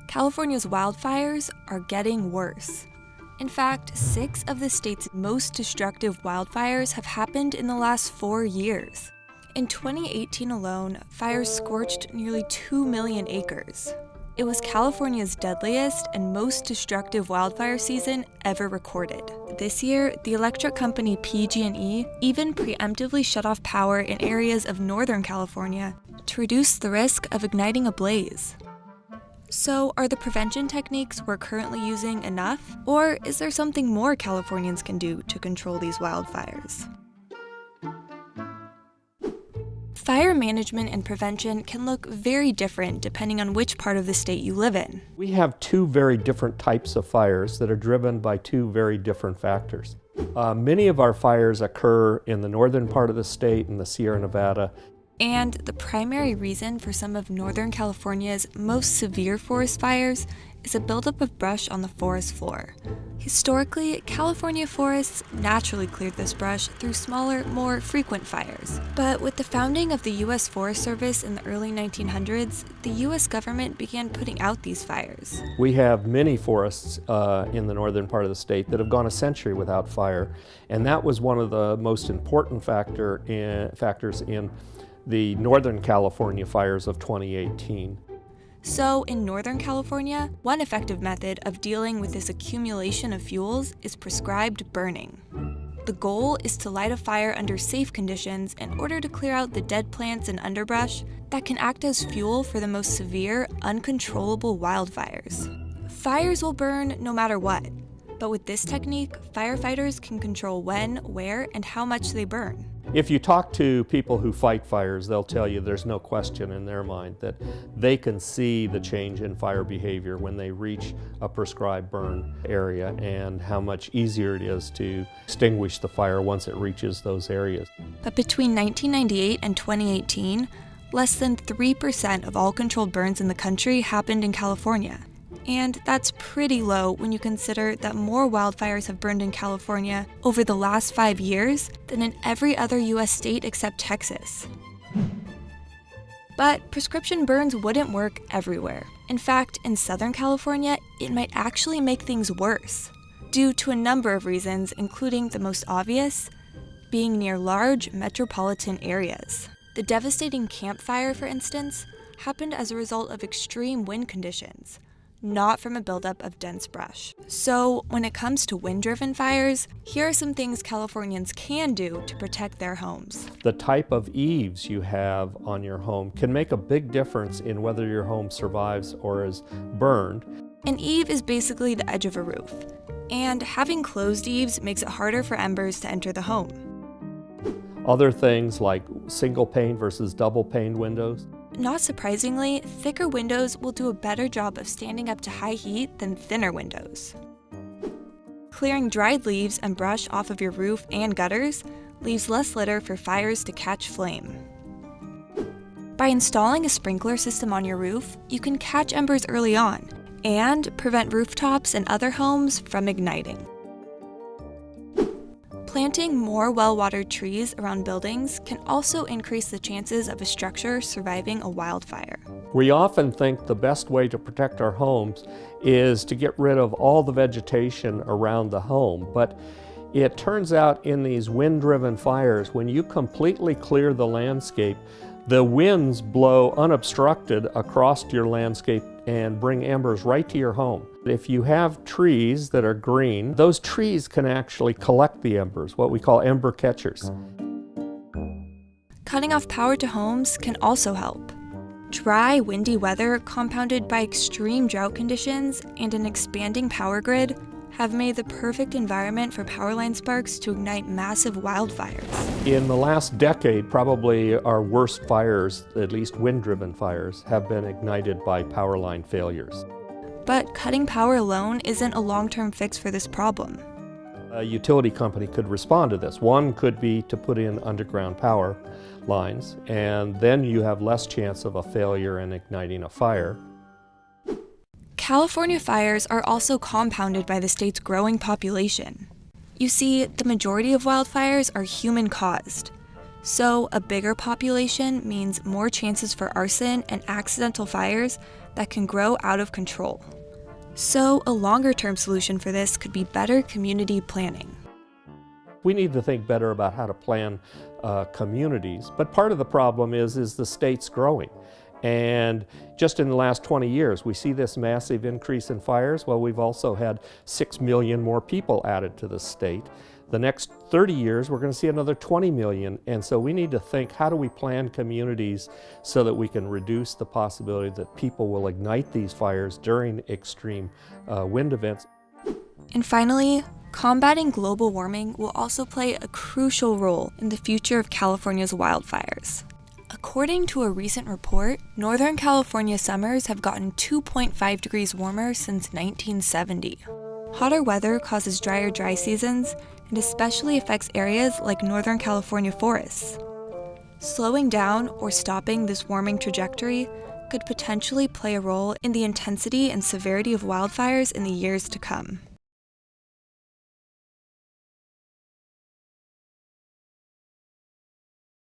California's wildfires are getting worse. In fact, 6 of the state's most destructive wildfires have happened in the last 4 years. In 2018 alone, fires scorched nearly 2 million acres. It was California's deadliest and most destructive wildfire season ever recorded. This year, the electric company PG&E even preemptively shut off power in areas of Northern California to reduce the risk of igniting a blaze. So, are the prevention techniques we're currently using enough? Or is there something more Californians can do to control these wildfires? Fire management and prevention can look very different depending on which part of the state you live in. We have 2 very different types of fires that are driven by 2 very different factors. Many of our fires occur in the northern part of the state, in the Sierra Nevada. And the primary reason for some of Northern California's most severe forest fires is a buildup of brush on the forest floor. Historically, California forests naturally cleared this brush through smaller, more frequent fires. But with the founding of the U.S. Forest Service in the early 1900s, the U.S. government began putting out these fires. We have many forests in the northern part of the state that have gone a century without fire, and that was one of the most important factors in the Northern California fires of 2018. So, in Northern California, one effective method of dealing with this accumulation of fuels is prescribed burning. The goal is to light a fire under safe conditions in order to clear out the dead plants and underbrush that can act as fuel for the most severe, uncontrollable wildfires. Fires will burn no matter what, but with this technique, firefighters can control when, where, and how much they burn. If you talk to people who fight fires, they'll tell you there's no question in their mind that they can see the change in fire behavior when they reach a prescribed burn area and how much easier it is to extinguish the fire once it reaches those areas. But between 1998 and 2018, less than 3% of all controlled burns in the country happened in California. And that's pretty low when you consider that more wildfires have burned in California over the last 5 years than in every other US state except Texas. But prescription burns wouldn't work everywhere. In fact, in Southern California, it might actually make things worse, due to a number of reasons, including the most obvious, being near large metropolitan areas. The devastating Camp Fire, for instance, happened as a result of extreme wind conditions, not from a buildup of dense brush. So, when it comes to wind-driven fires, here are some things Californians can do to protect their homes. The type of eaves you have on your home can make a big difference in whether your home survives or is burned. An eave is basically the edge of a roof, and having closed eaves makes it harder for embers to enter the home. Other things like single-pane versus double-pane windows. Not surprisingly, thicker windows will do a better job of standing up to high heat than thinner windows. Clearing dried leaves and brush off of your roof and gutters leaves less litter for fires to catch flame. By installing a sprinkler system on your roof, you can catch embers early on and prevent rooftops and other homes from igniting. Planting more well-watered trees around buildings can also increase the chances of a structure surviving a wildfire. We often think the best way to protect our homes is to get rid of all the vegetation around the home, but it turns out in these wind-driven fires, when you completely clear the landscape, the winds blow unobstructed across your landscape and bring embers right to your home. If you have trees that are green, those trees can actually collect the embers, what we call ember catchers. Cutting off power to homes can also help. Dry, windy weather compounded by extreme drought conditions and an expanding power grid have made the perfect environment for power line sparks to ignite massive wildfires. In the last decade, probably our worst fires, at least wind-driven fires, have been ignited by power line failures. But cutting power alone isn't a long-term fix for this problem. A utility company could respond to this. One could be to put in underground power lines, and then you have less chance of a failure in igniting a fire. California fires are also compounded by the state's growing population. You see, the majority of wildfires are human-caused. So, a bigger population means more chances for arson and accidental fires that can grow out of control. So, a longer-term solution for this could be better community planning. We need to think better about how to plan communities, but part of the problem is the state's growing. And just in the last 20 years, we see this massive increase in fires. Well, we've also had 6 million more people added to the state. The next 30 years, we're going to see another 20 million. And so we need to think, how do we plan communities so that we can reduce the possibility that people will ignite these fires during extreme wind events? And finally, combating global warming will also play a crucial role in the future of California's wildfires. According to a recent report, Northern California summers have gotten 2.5 degrees warmer since 1970. Hotter weather causes drier dry seasons and especially affects areas like Northern California forests. Slowing down or stopping this warming trajectory could potentially play a role in the intensity and severity of wildfires in the years to come.